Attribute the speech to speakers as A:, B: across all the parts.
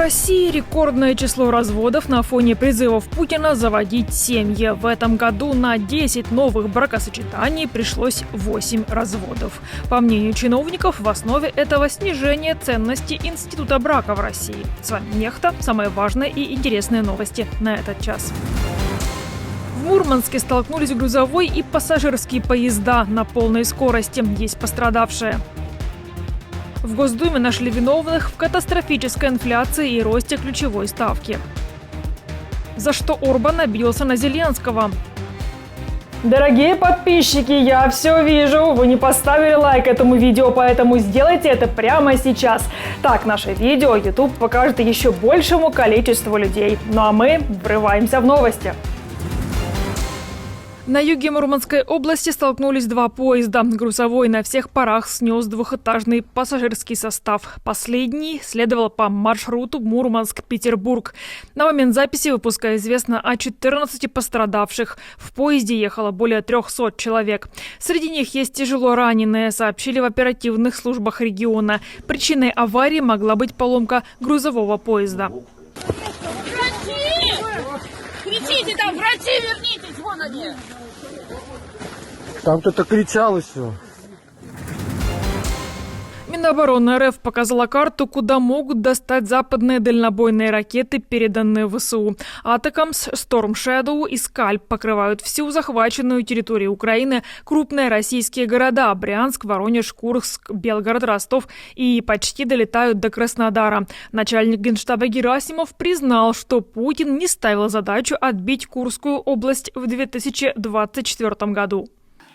A: России рекордное число разводов на фоне призывов Путина заводить семьи. В этом году на 10 новых бракосочетаний пришлось 8 разводов. По мнению чиновников, в основе этого снижение ценности института брака в России. С вами Нехта. Самые важные и интересные новости на этот час. В Мурманске столкнулись грузовой и пассажирские поезда на полной скорости. Есть пострадавшие. В Госдуме нашли виновных в катастрофической инфляции и росте ключевой ставки. За что Орбан обиделся на Зеленского?
B: Дорогие подписчики, я все вижу. Вы не поставили лайк этому видео, поэтому сделайте это прямо сейчас. Так наше видео YouTube покажет еще большему количеству людей. Ну а мы врываемся в новости.
A: На юге Мурманской области столкнулись два поезда. Грузовой на всех парах снес двухэтажный пассажирский состав. Последний следовал по маршруту Мурманск-Петербург. На момент записи выпуска известно о 14 пострадавших. В поезде ехало более 300 человек. Среди них есть тяжело раненые, сообщили в оперативных службах региона. Причиной аварии могла быть поломка грузового поезда.
C: Кричите там, врачи, вернитесь, вон они!
D: Там кто-то кричал еще.
A: Минобороны РФ показала карту, куда могут достать западные дальнобойные ракеты, переданные ВСУ. Атакамс, Storm Shadow и Скальп покрывают всю захваченную территорию Украины, крупные российские города – Брянск, Воронеж, Курск, Белгород, Ростов и почти долетают до Краснодара. Начальник Генштаба Герасимов признал, что Путин не ставил задачу отбить Курскую область в 2024 году.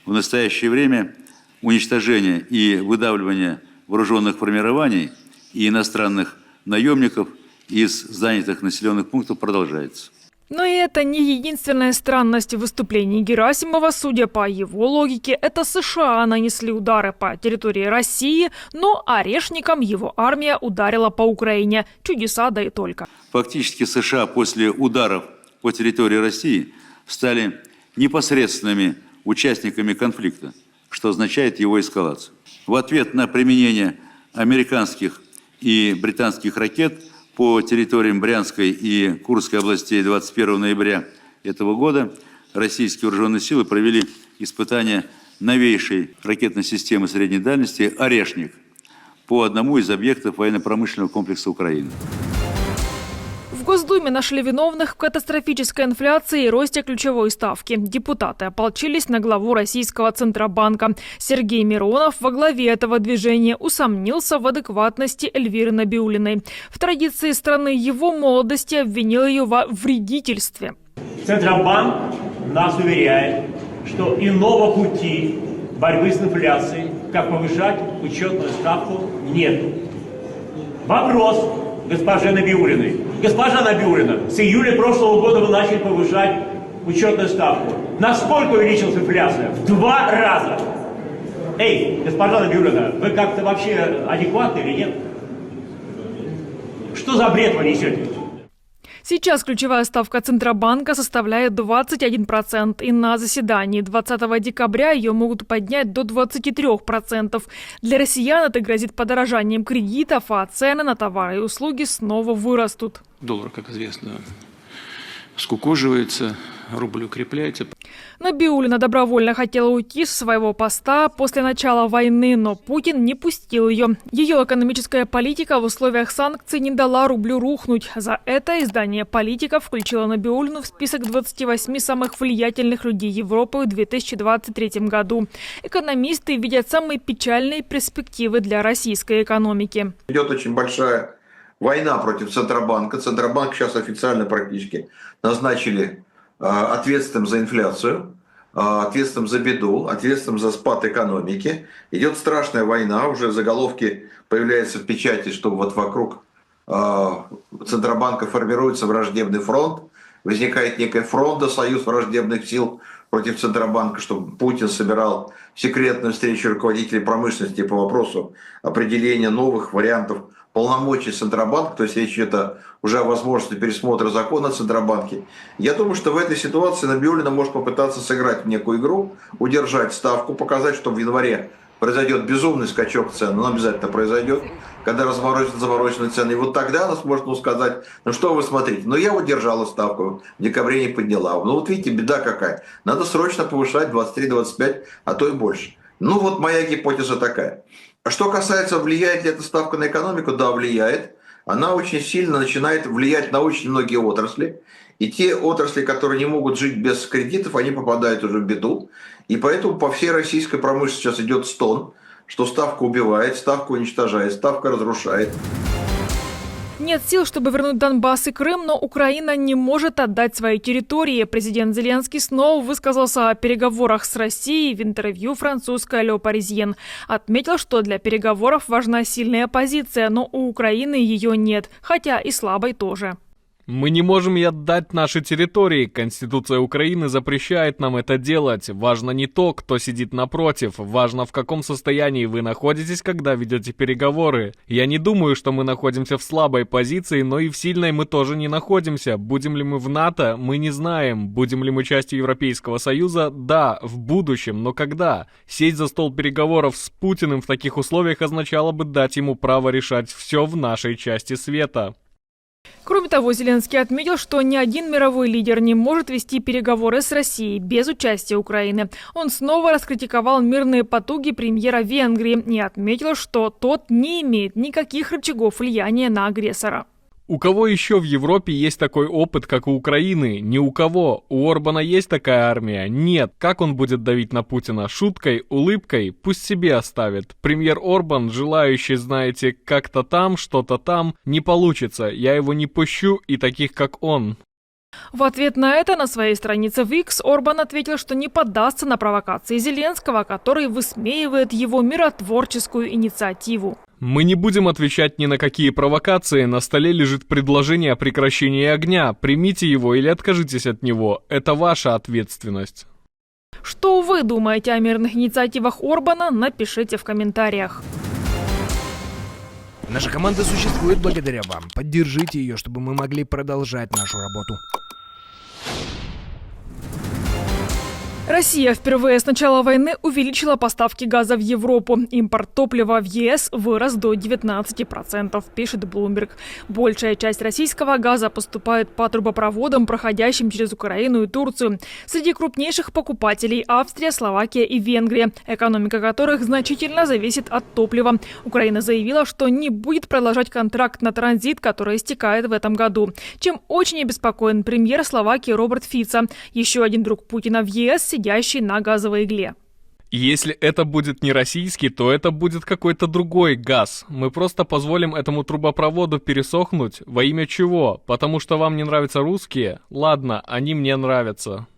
E: В настоящее время уничтожение и выдавливание вооруженных формирований и иностранных наемников из занятых населенных пунктов продолжается.
A: Но и это не единственная странность выступлений Герасимова. Судя по его логике, это США нанесли удары по территории России, но орешником его армия ударила по Украине. Чудеса, да и только.
E: Фактически США после ударов по территории России стали непосредственными участниками конфликта, что означает его эскалацию. В ответ на применение американских и британских ракет по территориям Брянской и Курской областей 21 ноября этого года российские вооруженные силы провели испытания новейшей ракетной системы средней дальности «Орешник» по одному из объектов военно-промышленного комплекса Украины.
A: В Госдуме нашли виновных в катастрофической инфляции и росте ключевой ставки. Депутаты ополчились на главу Российского Центробанка. Сергей Миронов во главе этого движения усомнился в адекватности Эльвиры Набиуллиной. В традиции страны его молодости обвинил ее во вредительстве.
F: Центробанк нас уверяет, что иного пути борьбы с инфляцией, как повышать учетную ставку, нет. Вопрос госпоже Набиуллиной. Госпожа Набиуллина, с июля прошлого года вы начали повышать учетную ставку. Насколько увеличилась инфляция? В 2 раза. Эй, госпожа Набиуллина, вы как-то вообще адекватны или нет? Что за бред вы несете?
A: Сейчас ключевая ставка Центробанка составляет 21%, и на заседании 20 декабря ее могут поднять до 23%. Для россиян это грозит подорожанием кредитов, а цены на товары и услуги снова вырастут.
G: Доллар, как известно, скукоживается, рубль укрепляется.
A: Набиуллина добровольно хотела уйти с своего поста после начала войны, но Путин не пустил ее. Ее экономическая политика в условиях санкций не дала рублю рухнуть. За это издание «Политика» включило Набиуллину в список 28 самых влиятельных людей Европы в 2023 году. Экономисты видят самые печальные перспективы для российской экономики.
H: Идет очень большая война против Центробанка. Центробанк сейчас официально практически назначили ответственным за инфляцию, ответственным за беду, ответственным за спад экономики. Идет страшная война, уже заголовки появляются в печати, что вот вокруг Центробанка формируется враждебный фронт, возникает некая фронта, союз враждебных сил против Центробанка, чтобы Путин собирал секретную встречу руководителей промышленности по вопросу определения новых вариантов полномочий Центробанка, то есть речь идет уже о возможности пересмотра закона о Центробанке. Я думаю, что в этой ситуации Набиуллина может попытаться сыграть в некую игру, удержать ставку, показать, что в январе произойдет безумный скачок цен, он обязательно произойдет, когда разворочатся замороченные цены. И вот тогда она сможет сказать, ну что вы смотрите, ну я вот держала ставку, в декабре не подняла. Ну вот видите, беда какая. Надо срочно повышать 23-25, а то и больше. Ну вот моя гипотеза такая. А что касается, влияет ли эта ставка на экономику, да, влияет. Она очень сильно начинает влиять на очень многие отрасли. И те отрасли, которые не могут жить без кредитов, они попадают уже в беду. И поэтому по всей российской промышленности сейчас идет стон, что ставка убивает, ставка уничтожает, ставка разрушает.
A: Нет сил, чтобы вернуть Донбасс и Крым, но Украина не может отдать свои территории. Президент Зеленский снова высказался о переговорах с Россией в интервью французской «Le Parisien». Отметил, что для переговоров важна сильная позиция, но у Украины ее нет, хотя и слабой тоже.
D: Мы не можем и отдать наши территории. Конституция Украины запрещает нам это делать. Важно не то, кто сидит напротив. Важно, в каком состоянии вы находитесь, когда ведете переговоры. Я не думаю, что мы находимся в слабой позиции, но и в сильной мы тоже не находимся. Будем ли мы в НАТО, мы не знаем. Будем ли мы частью Европейского Союза? Да, в будущем, но когда? Сесть за стол переговоров с Путиным в таких условиях означало бы дать ему право решать все в нашей части света.
A: Кроме того, Зеленский отметил, что ни один мировой лидер не может вести переговоры с Россией без участия Украины. Он снова раскритиковал мирные потуги премьера Венгрии и отметил, что тот не имеет никаких рычагов влияния на агрессора.
D: У кого еще в Европе есть такой опыт, как у Украины? Ни у кого. У Орбана есть такая армия? Нет. Как он будет давить на Путина? Шуткой? Улыбкой? Пусть себе оставит. Премьер Орбан, желающий, знаете, как-то там, что-то там, не получится. Я его не пущу и таких, как он.
A: В ответ на это на своей странице в X Орбан ответил, что не поддастся на провокации Зеленского, который высмеивает его миротворческую инициативу.
D: Мы не будем отвечать ни на какие провокации, на столе лежит предложение о прекращении огня. Примите его или откажитесь от него. Это ваша ответственность.
A: Что вы думаете о мирных инициативах Орбана, напишите в комментариях.
I: Наша команда существует благодаря вам. Поддержите ее, чтобы мы могли продолжать нашу работу.
A: Россия впервые с начала войны увеличила поставки газа в Европу. Импорт топлива в ЕС вырос до 19%, пишет Bloomberg. Большая часть российского газа поступает по трубопроводам, проходящим через Украину и Турцию. Среди крупнейших покупателей Австрия, Словакия и Венгрия, экономика которых значительно зависит от топлива. Украина заявила, что не будет продолжать контракт на транзит, который истекает в этом году. Чем очень обеспокоен премьер Словакии Роберт Фицо, еще один друг Путина в ЕС, сидящий на газовой игле.
D: Если это будет не российский, то это будет какой-то другой газ. Мы просто позволим этому трубопроводу пересохнуть. Во имя чего? Потому что вам не нравятся русские? Ладно, они мне нравятся.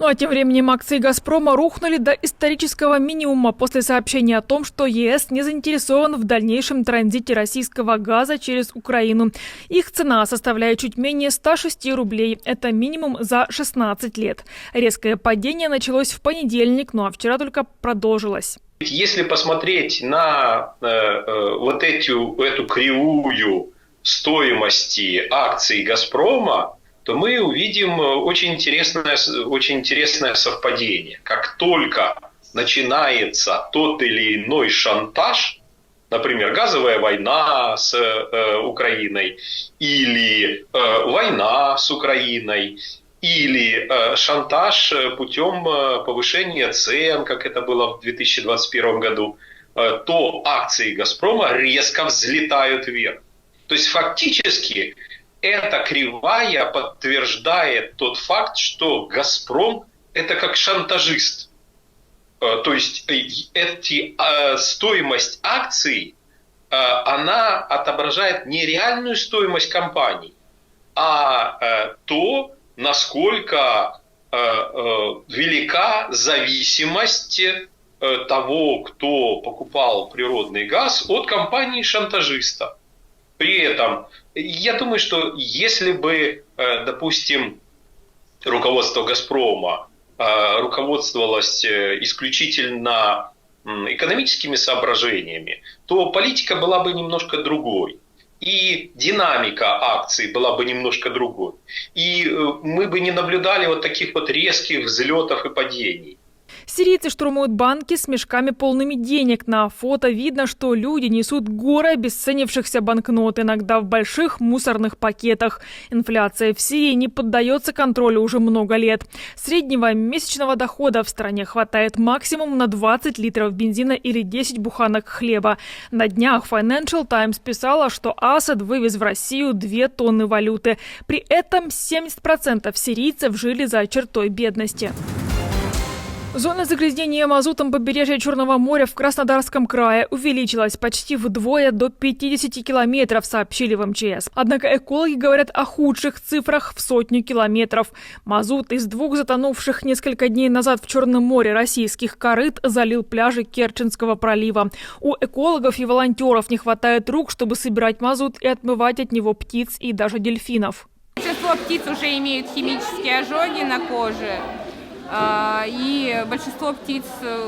A: Ну а тем временем акции «Газпрома» рухнули до исторического минимума после сообщения о том, что ЕС не заинтересован в дальнейшем транзите российского газа через Украину. Их цена составляет чуть менее 106 рублей. Это минимум за 16 лет. Резкое падение началось в понедельник, ну а вчера только продолжилось.
J: Если посмотреть на эту кривую стоимости акций «Газпрома», то мы увидим очень интересное совпадение. Как только начинается тот или иной шантаж, например, газовая война с Украиной, или война с Украиной, или шантаж путем повышения цен, как это было в 2021 году, то акции «Газпрома» резко взлетают вверх. То есть фактически эта кривая подтверждает тот факт, что «Газпром» – это как шантажист. То есть стоимость акций, она отображает не реальную стоимость компании, а то, насколько велика зависимость того, кто покупал природный газ, от компании-шантажиста. При этом, я думаю, что если бы, допустим, руководство «Газпрома» руководствовалось исключительно экономическими соображениями, то политика была бы немножко другой. И динамика акций была бы немножко другой. И мы бы не наблюдали вот таких вот резких взлетов и падений.
A: Сирийцы штурмуют банки с мешками полными денег. На фото видно, что люди несут горы обесценившихся банкнот, иногда в больших мусорных пакетах. Инфляция в Сирии не поддается контролю уже много лет. Среднего месячного дохода в стране хватает максимум на 20 литров бензина или 10 буханок хлеба. На днях Financial Times писала, что Асад вывез в Россию 2 тонны валюты. При этом 70% сирийцев жили за чертой бедности. Зона загрязнения мазутом побережья Черного моря в Краснодарском крае увеличилась почти вдвое до 50 километров, сообщили в МЧС. Однако экологи говорят о худших цифрах в 100 километров. Мазут из 2 затонувших несколько дней назад в Черном море российских корыт залил пляжи Керченского пролива. У экологов и волонтеров не хватает рук, чтобы собирать мазут и отмывать от него птиц и даже дельфинов.
K: Большинство птиц уже имеют химические ожоги на коже. И большинство птиц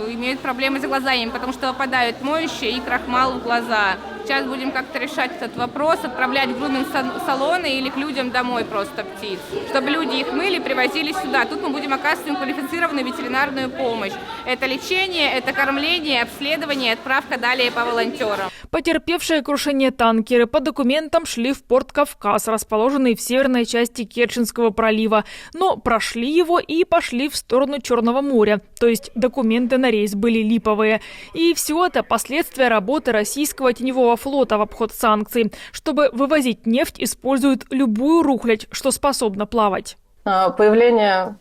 K: имеют проблемы с глазами, потому что попадают моющие и крахмал в глаза. Сейчас будем как-то решать этот вопрос, отправлять в груминг-салоны или к людям домой просто птиц, чтобы люди их мыли, привозили сюда. Тут мы будем оказывать им квалифицированную ветеринарную помощь. Это лечение, это кормление, обследование, отправка далее по волонтерам.
A: Потерпевшие крушение танкеры по документам шли в порт Кавказ, расположенный в северной части Керченского пролива, но прошли его и пошли в сторону Черного моря, то есть документы на рейс были липовые. И все это последствия работы российского теневого флота в обход санкций. Чтобы вывозить нефть, используют любую рухлядь, что способна плавать.
L: Появление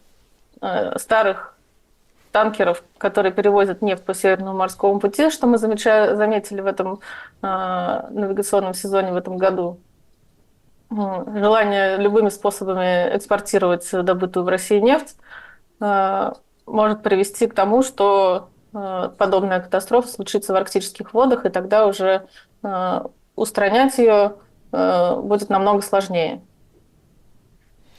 L: старых танкеров, которые перевозят нефть по Северному морскому пути, что мы заметили в этом навигационном сезоне в этом году. Желание любыми способами экспортировать добытую в России нефть может привести к тому, что подобная катастрофа случится в арктических водах, и тогда уже устранять ее будет намного сложнее.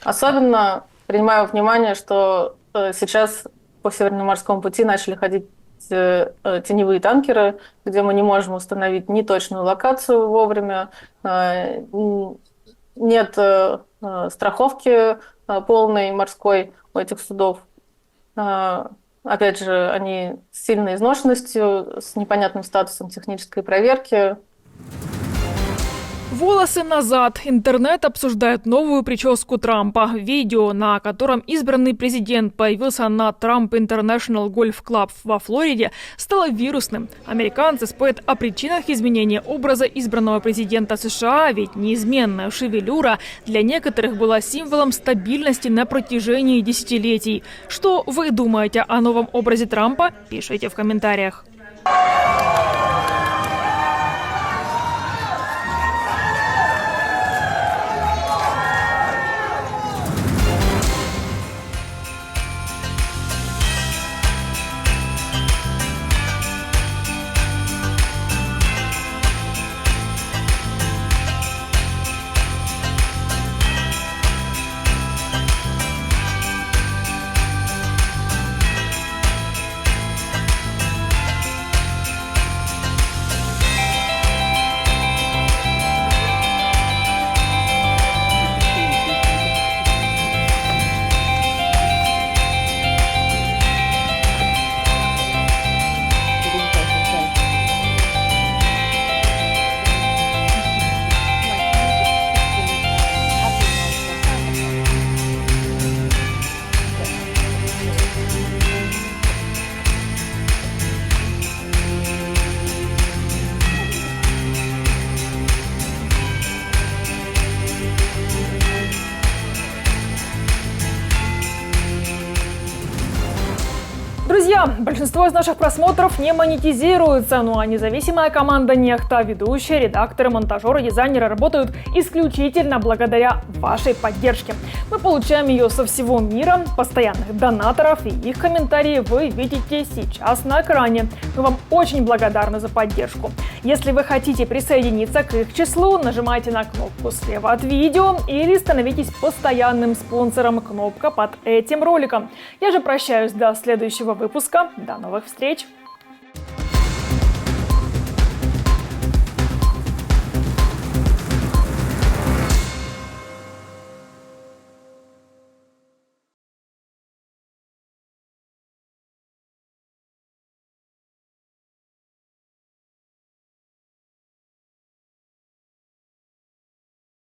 L: Особенно принимая во внимание, что сейчас по Северному морскому пути начали ходить теневые танкеры, где мы не можем установить ни точную локацию вовремя, нет страховки полной морской у этих судов. Опять же, они с сильной изношенностью, с непонятным статусом технической проверки.
A: Волосы назад. Интернет обсуждает новую прическу Трампа. Видео, на котором избранный президент появился на Trump International Golf Club во Флориде, стало вирусным. Американцы спорят о причинах изменения образа избранного президента США, ведь неизменная шевелюра для некоторых была символом стабильности на протяжении десятилетий. Что вы думаете о новом образе Трампа? Пишите в комментариях. Друзья, большинство из наших просмотров не монетизируется, ну а независимая команда Нехта, ведущие, редакторы, монтажеры, дизайнеры работают исключительно благодаря вашей поддержке. Мы получаем ее со всего мира, постоянных донаторов, и их комментарии вы видите сейчас на экране. Мы вам очень благодарны за поддержку. Если вы хотите присоединиться к их числу, нажимайте на кнопку слева от видео или становитесь постоянным спонсором, кнопка под этим роликом. Я же прощаюсь до следующего выпуска. До новых встреч!